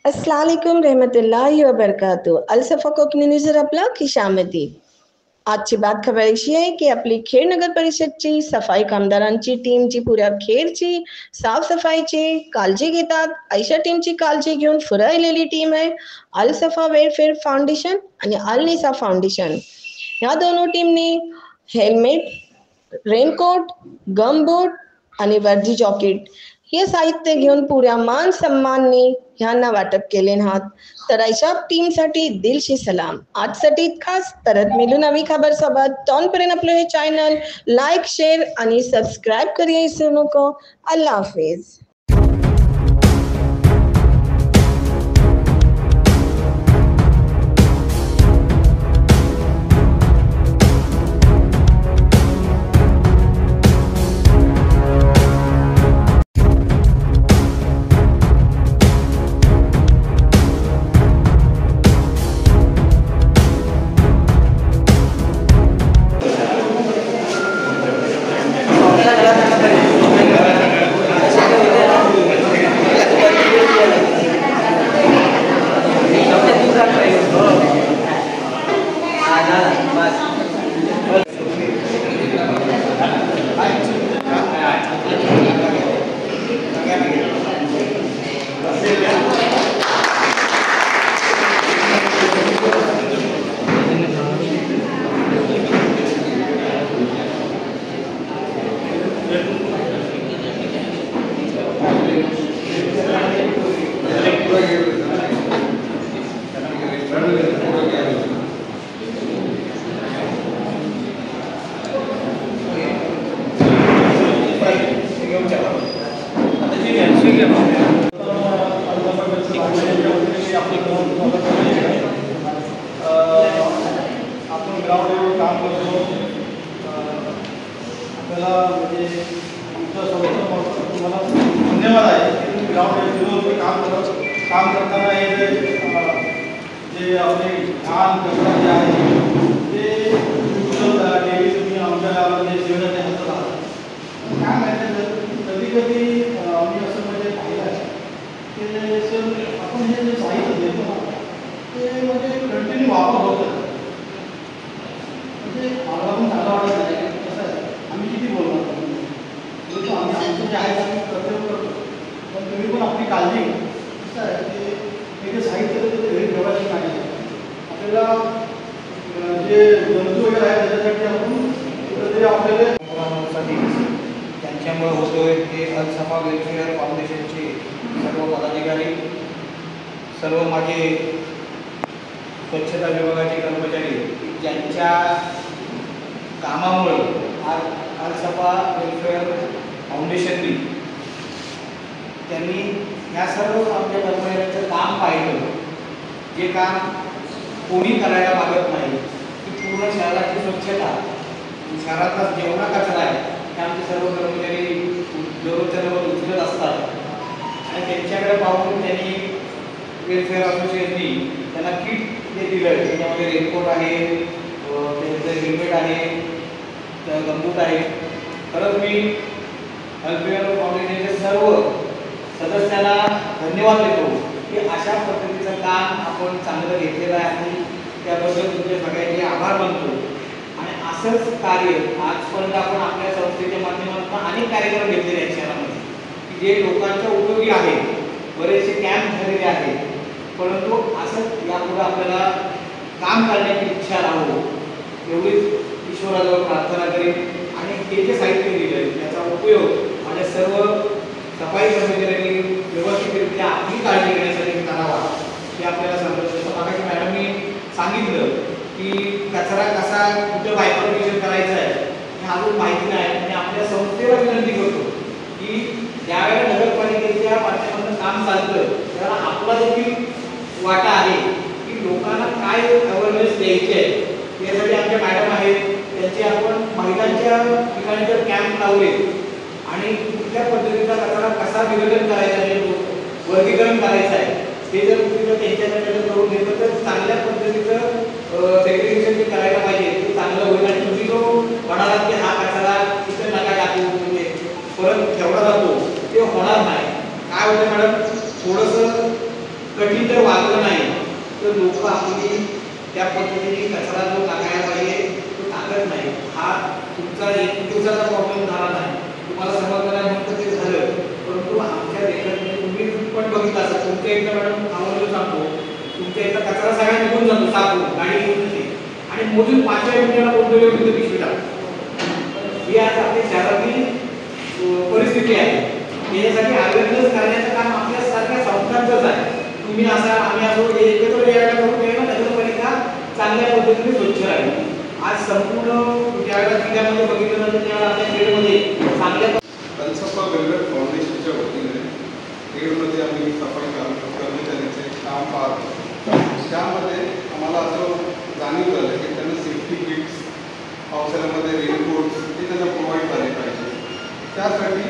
अस्सलाम वालेकुम रहमतुल्लाहि व बरकातुहू. अलसफा कोकणी न्यूजर आपला खुशामदी. आजची बात खबर अशी आहे की आपली खेड नगर परिषदची सफाई कामदारांची टीमची पुऱ्या खेडची साफसफाईची काळजी घेतात. अशा टीमची काळजी घेऊन फुरायलेली टीम आहे अलसफा वेलफेअर फाउंडेशन आणि अल निसा फाउंडेशन. या दोनों टीमनी हेल्मेट, रेनकोट, गमबूट आणि वर्दी जॉकेट हे साहित्य घेऊन पुऱ्या मान सन्माननी ह्यांना वाटप केले आहात. तर अशा टीमसाठी दिलशी सलाम. आजसाठी खास परत मिळू नवी खबर सोबत. तोपर्यंत आपलं हे चॅनल लाईक, शेअर आणि सबस्क्राईब करूया विसरू नको. अल्लाह हाफिज. आपण ग्राउंडवर काम करतो. आपल्याला म्हणजे तुमचं सर्वप्रथम तुम्हाला धन्यवाद आहे की तुम्ही ग्राउंडवर काम करताना हे जे आपले घाण कचरा जे आहे ते डेली तुम्ही आमच्या गावामध्ये जीवनाच्या हातात आहात. काय माहिती आहे कधी कधी आम्ही असं म्हणजे पाहिलं आहे की सर आपण हे जे साहित्य देतो ना ते म्हणजे कंटिन्यू वापर होतं. म्हणजे मला पण चांगला वाटत नाही कसं आहे आम्ही किती बोलणार आम्ही आमचं जे आहे आम्ही कर्तव्य करतो पण तुम्ही पण आपली काळजी घ्या. कसं आहे की हे जे साहित्य ते घरी ठेवायचं नाही. आपल्याला जे जंतू वगैरे आहे त्याच्यासाठी आपण कुठेतरी आपल्याला त्यांच्यामुळे होतोय ते अलसफा वेलफेअर फाउंडेशनचे सर्व पदाधिकारी, सर्व माझे स्वच्छता विभागाचे कर्मचारी ज्यांच्या कामामुळे आज अलसफा वेलफेअर फाउंडेशननी त्यांनी या सर्व आमच्या कर्मचाऱ्यांचं काम पाहिलं. जे काम कोणी करायला मागत नाही की पूर्ण शहराची स्वच्छता, शहरातला जेवढा कचरा आहे ते आमचे सर्व कर्मचारी दररोजच्या रोज उचलत असतात. आणि त्यांच्याकडे पाहून त्यांनी वेलफेअर असोसिएशननी त्यांना किट जे दिलं त्याच्यामध्ये रेनकोट आहे, त्यांचं हेल्मेट आहे, गमबूट आहे. खरंच मी वेलफेअर फाउंडेशनचे सर्व सदस्यांना धन्यवाद देतो की अशा पद्धतीचं काम आपण चांगलं घेतलेलं आहे आणि त्याबद्दल तुमचे सगळ्यांचे आभार मानतो. आणि असंच कार्य आजपर्यंत आपण आपल्या संस्थेच्या माध्यमातून अनेक कार्यक्रम घेतलेले आहेत शहरामध्ये की जे लोकांच्या उपयोगी आहेत. बरेचसे कॅम्प झालेले आहेत. परंतु असंच यापुढे आपल्याला काम करण्याची इच्छा राहो एवढीच ईश्वराजवळ प्रार्थना करेन. आणि हे जे साहित्य दिलं त्याचा उपयोग माझ्या सर्व सफाई कर्मचाऱ्यांनी व्यवस्थितरित्या आपली काळजी घेण्यासाठी करावा हे आपल्याला सांगतो. जसं मागाशी मॅडमनी सांगितलं की कचरा कसा कुठं बायफर्केशन करायचं आहे हे अजून माहिती नाही. आणि आपल्या संस्थेला विनंती करतो की ज्यावेळेला नगरपालिकेच्या माध्यमातून काम चालतं त्याला आपला देखील वाटा आहे की लोकांना काय अवेअरनेस द्यायची आहे. यासाठी आमच्या मॅडम आहेत त्यांचे आपण महिलांच्या ठिकाणी जर कॅम्प लावले आणि कुठल्या पद्धतीचा कचरा कसा विघटन करायचा आहे, वर्गीकरण करायचं आहे ते जर तुम्ही त्यांच्याकडे करून घेतलं तर चांगल्या पद्धतीचं सेग्रिगेशन जे करायला पाहिजे ते चांगलं होईल. आणि तुम्ही जो म्हणालात की हा कचरा तिथे नका टाकू म्हणजे परत ठेवला जातो ते होणार नाही. काय होतं मॅडम थोडंसं कठीण तर लोक आपली त्या पद्धतीने कचरा जो टाकायला पाहिजे तो टाकत नाही. हा तुमचा एक दिवसाचा प्रॉब्लेम झाला नाही, तुम्हाला समाधानानंतर ते झालं. परंतु आमच्या देशामध्ये तुम्ही पण बघितलं असं तुमच्या एकदा मॅडम आम्हाला सांगतो, तुमच्या एकदा कचरा सगळ्या निघून जातो सापडून गाडी घेऊन येते आणि मोजून 5व्या मिनिटाला कोणत्या तिथे पिशवी टाकतो. ही आज आपल्या शहरातील परिस्थिती आहे. याच्यासाठी अवेअरनेस करण्याचं काम आपल्या सारख्या संस्थांचंच आहे. तुम्ही असा आम्ही असो एकत्र यायला करून द्यायला नगरपालिका चांगल्या पद्धतीने स्वच्छ राहील. आज संपूर्ण ज्यावेळेला जिल्ह्यामध्ये बघितलं जातं त्यावेळेला आपल्या खेडमध्ये चांगल्या अलसफा वेलफेअर फाउंडेशनच्या वतीने खेडमध्ये आम्ही सफाई कर्मचाऱ्यांचे काम पाहतो. त्यामध्ये आम्हाला असं जाणीव झालं की त्यांना सेफ्टी किट्स, पावसाळ्यामध्ये रेनकोट्स हे त्यांना प्रोव्हाइड झाले पाहिजे. त्यासाठी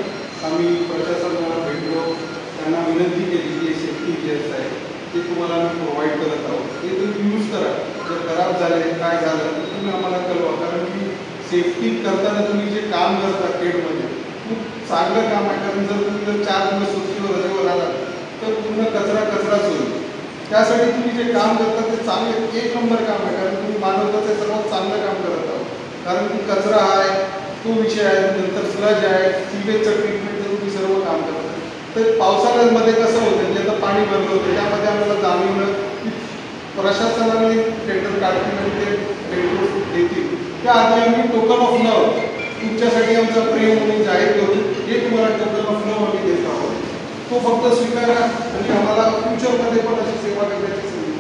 आम्ही प्रशासनाला भेटलो, त्यांना विनंती केली की सेफ्टी गिअर्स आहे ते तुम्हाला आम्ही प्रोव्हाइड करत आहोत, ते तुम्ही यूज करा. जर खराब झाले काय झालं तर तुम्ही आम्हाला कळवा. कारण की सेफ्टी करताना तुम्ही जे काम करता खेडमध्ये खूप चांगलं काम आहे. कारण जर तुम्ही जर 4 दिवस सुट्टीवर रजेवर आलात तर पूर्ण कचराच होईल. त्यासाठी तुम्ही जे काम करता ते चांगले 1 नंबर काम आहे. कारण तुम्ही मानवताचं सर्वात चांगलं काम करत आहोत. कारण की कचरा आहे तो विषय आहे, नंतर स्लज आहे, सीवेजचं ट्रीटमेंटचं तुम्ही सर्व काम करता. तर पावसाळ्यामध्ये कसं होतं की आता पाणी भरलं होतं, त्यामध्ये आम्हाला जाणवलं की प्रशासनाने टेंडर काढतील आणि ते टेंडर देतील. त्याआधी आम्ही टोकन ऑफ लव तुमच्यासाठी आमचा प्रेम म्हणून जाहीर करून हे तुम्हाला टोकन ऑफ लव आम्ही देत आहोत. तो फक्त स्वीकारा आणि आम्हाला फ्युचरमध्ये पण अशी सेवा करण्याची संधी.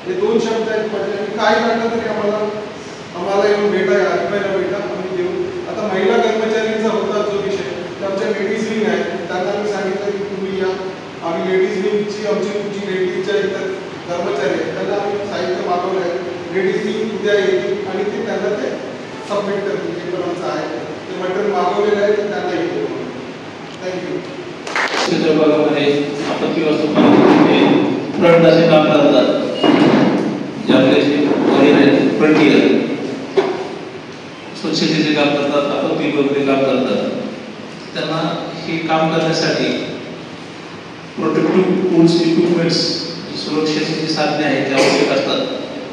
हे 2 शब्द आहेत माझे. आणि काय लागलं तरी आम्हाला येऊन भेटा, ऐकायला भेटा, आम्ही देऊ. आता महिला कर्मचाऱ्यांचा होता जो विषय, तर आमच्या लेडीज विंग आहे, त्यांना मी सांगितलं की तुम्ही या. आम्ही लेडीज विंगची आमची लेडीजच्या इतर कर्मचारी आहेत त्यांना आम्ही साहित्य मागवलं आहे. लेडीज विंग उद्या येतील आणि ते त्यांना ते सबमिट करतील. जे पण आमचं आहे ते मटेरियल मागवलेलं आहे ते त्यांना येईल. थँक्यू. भागामध्ये आपत्ती व्यवस्थापनामध्ये फ्रंट असे काम करतात, जे आपले वडील आहेत फ्रंटियर, स्वच्छतेचे काम करतात, आपत्ती वगैरे काम करतात. त्यांना हे काम करण्यासाठी प्रोटेक्टिव्ह टूल्स, इक्विपमेंट्स, सुरक्षेची जी साधने आहेत ते आवश्यक असतात.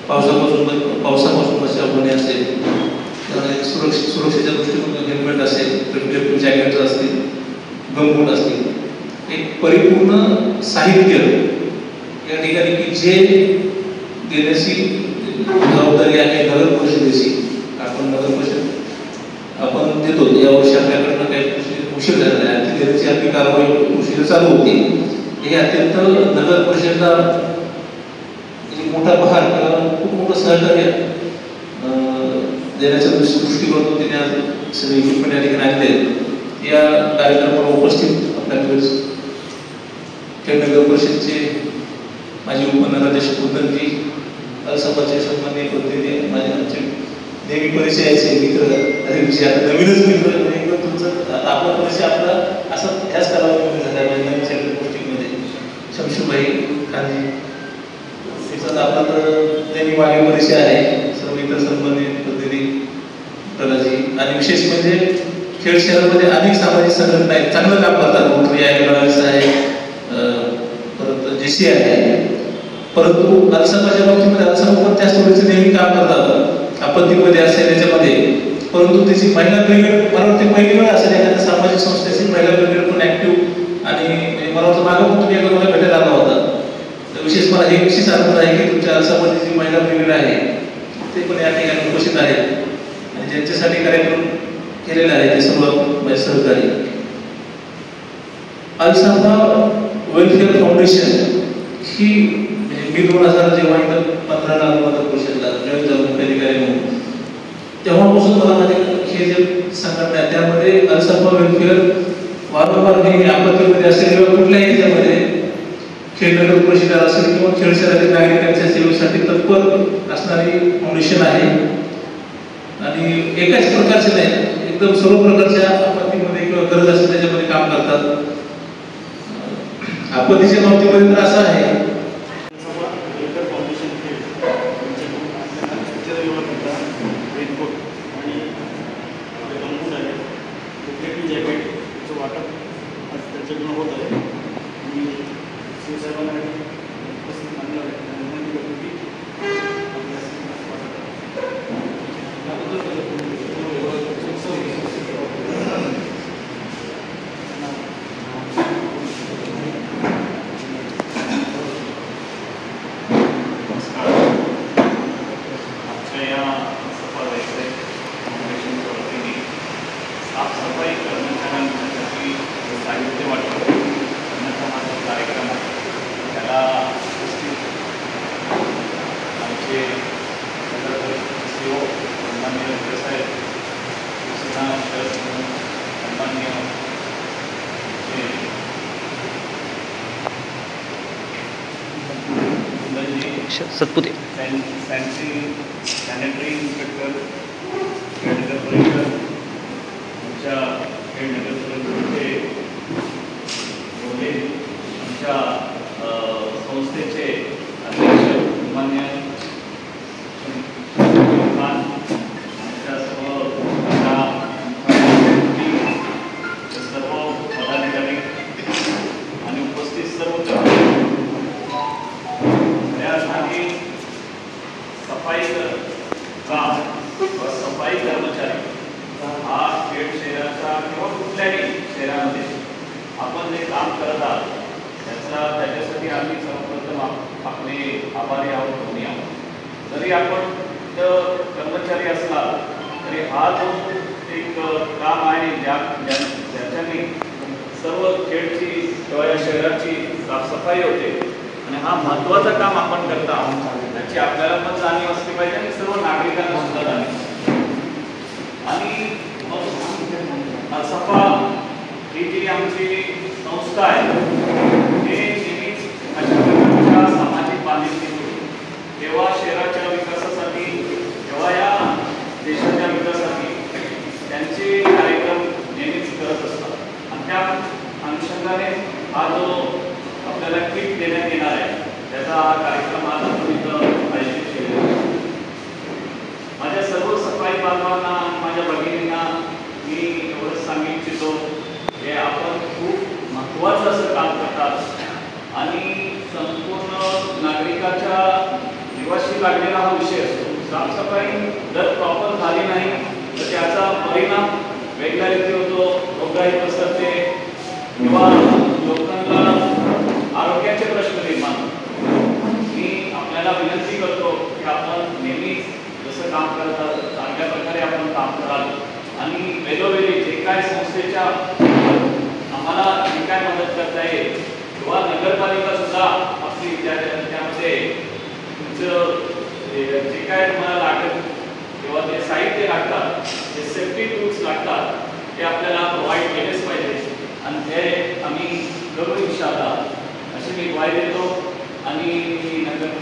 पावसापासून बचाव होणे असेल, त्यामध्ये सुरक्षेच्या दृष्टीकोनातून हेल्मेट असेल, रिफ्लेक्टिव्ह जॅकेट्स असतील, गमबूट असतील, एक परिपूर्ण साहित्य या ठिकाणी की जे देण्याची जबाबदारी आहे नगर परिषदेची. आपण देतो. यावर्षी आपल्याकडनं काही उशीर झालेला आहे, ती देण्याची आपली कारवाई उशीर चालू होती. हे अत्यंत नगर परिषदेला मोठा बहार किंवा खूप मोठं सहकार्य देण्याच्या दृष्टिकोनातून तिने आज सगळे इक्विपमेंट या ठिकाणी आणले आहेत. या कार्यक्रमाला उपस्थित आपल्याकडे नगर परिषदचे माजी उपनगराध्यक्ष कुलकर्णी, अलसफाचे सन्माननीय प्रतिनिधी, माझे आमचे नेहमी परिचयाचे मित्र, विषय आता नवीनच मित्र एकदम तुमचं आपला परिचय आपला असा ह्याच कालावधीमध्ये झाला पाहिजे. नवीन सगळ्या गोष्टींमध्ये शमशूबाई खानजी तिचा आपला तर नेहमी मागे परिचय आहे. सर्व इतर सन्माननीय प्रतिनिधी प्रकाशजी आणि विशेष म्हणजे खेड शहरामध्ये अनेक सामाजिक संघटना आहेत, चांगलं काम करतात. मोठरी आहे, गडावीस आहे, परत JC आहे. परंतु अलसफाच्या बाबतीमध्ये अलसफा पण त्याच पद्धतीने नेहमी काम करतात आपत्तीमध्ये असेल याच्यामध्ये. परंतु त्याची महिला ब्रिगेड मला वाटते पहिली वेळ असेल एखाद्या सामाजिक संस्थेची महिला ब्रिगेड पण ऍक्टिव्ह. आणि मला वाटतं मागं पण तुम्ही एका मला भेटायला आला होता. तर विशेष मला हे विशेष आनंद आहे की तुमच्या अलसफाची जी महिला ब्रिगेड आहे ते पण या ठिकाणी उपस्थित आहेत आणि ज्यांच्यासाठी कार्यक्रम केलेला आहे ते सर्व माझे सहकारी. अलसफा वेलफेअर फाउंडेशन ही मी 2000 जेव्हा इथं 15ला नगर परिषदला जॉईन झालो मुख्याधिकारी म्हणून, तेव्हापासून मला माझे हे जे संघटना आहे त्यामध्ये अलसफा वेलफेअर वारंवार हे आपत्तीमध्ये असेल किंवा कुठल्याही ह्याच्यामध्ये खेड नगर परिषद असेल किंवा खेड शहरातील नागरिकांच्या सेवेसाठी तत्पर असणारी फाउंडेशन आहे. आणि एकाच प्रकारचे नाही, एकदम सर्व प्रकारच्या आपत्तीमध्ये किंवा गरज असेल त्याच्यामध्ये काम करतात. आपत्तीच्या बाबतीमध्ये तर असं आहे रेनकोट आणि गमबूट आहे, रिफ्लेक्टिव्ह जॅकेटचं वाटप आज त्यांच्याकडून होत आहे. आणि शिवसाहेबांना उपस्थित मानलं आहे. साफसफाई कर्मचाऱ्यांसाठी साहित्य वाटप करण्याचा हा जो कार्यक्रम आहे त्याला उपस्थित आमचे CEO सन्माननीय साहेब शिवसेना शरद सन्माननीय सतपुते सॅनिटरी इन्स्पेक्टर नगर परिषद आमच्या नगर परिषदेचे आमच्या संस्थेचे अध्यक्ष मान्य आमच्या सर्व पदाधिकारी आणि उपस्थित सर्व त्यासाठी सफाई काम व सफाई कर्मचारी हा खेड शहराचा किंवा कुठल्याही शहरामध्ये आपण जे काम करत आहात त्याच्यासाठी आम्ही सर्वप्रथम आपले आभारी आहोत दोन्ही आहोत. जरी आपण कर्मचारी असला तरी हा जो एक काम आहे ज्याच्याने सर्व खेडची किंवा या शहराची साफसफाई होते आणि हा महत्त्वाचं काम आपण करता त्याची आपल्याला पण जाणीव असली पाहिजे आणि सर्व नागरिकांना सुद्धा जाणीव. आणि सफा ही जी आमची संस्था आहे हे नेहमीच अशा प्रकारच्या सामाजिक बांधिलकी तेव्हा शहराच्या विकासासाठी तेव्हा या देशाच्या विकासासाठी त्यांचे कार्यक्रम नेहमीच करत असतात आणि त्या अनुषंगाने हा जो आपल्याला किट देण्यात येणार आहे त्याचा हा कार्यक्रम आज आपण इथं आयोजित केलेला आहे. माझ्या सर्व सफाई बांधवांना माझ्या भगिनींना मी एवढंच सांगू इच्छितो की आपण खूप महत्त्वाचं असं काम करतात आणि संपूर्ण नागरिकाच्या जीवाशी लागलेला हा विषय असतो. साफसफाई जर प्रॉपर झाली नाही तर त्याचा परिणाम वेगळ्या रीती होतो, रोगराई पसरते किंवा लोकांना आरोग्याचे प्रश्न निर्माण होतात. मी आपल्याला विनंती करतो की आपण नेहमी जसं काम करतात चांगल्या प्रकारे आपण काम कराल आणि वेळोवेळी जे काय संस्थेच्या आम्हाला जे काय मदत करता येईल किंवा नगरपालिका सुद्धा आपली त्यामध्ये तुमचं जे काय तुम्हाला लागेल किंवा जे साहित्य लागतात जे सेफ्टी टूल्स लागतात ते आपल्याला प्रोव्हाइड केलेच पाहिजे आणि ते आम्ही करू इन्शाअल्लाह अशी मी ग्वाही देतो आणि नगर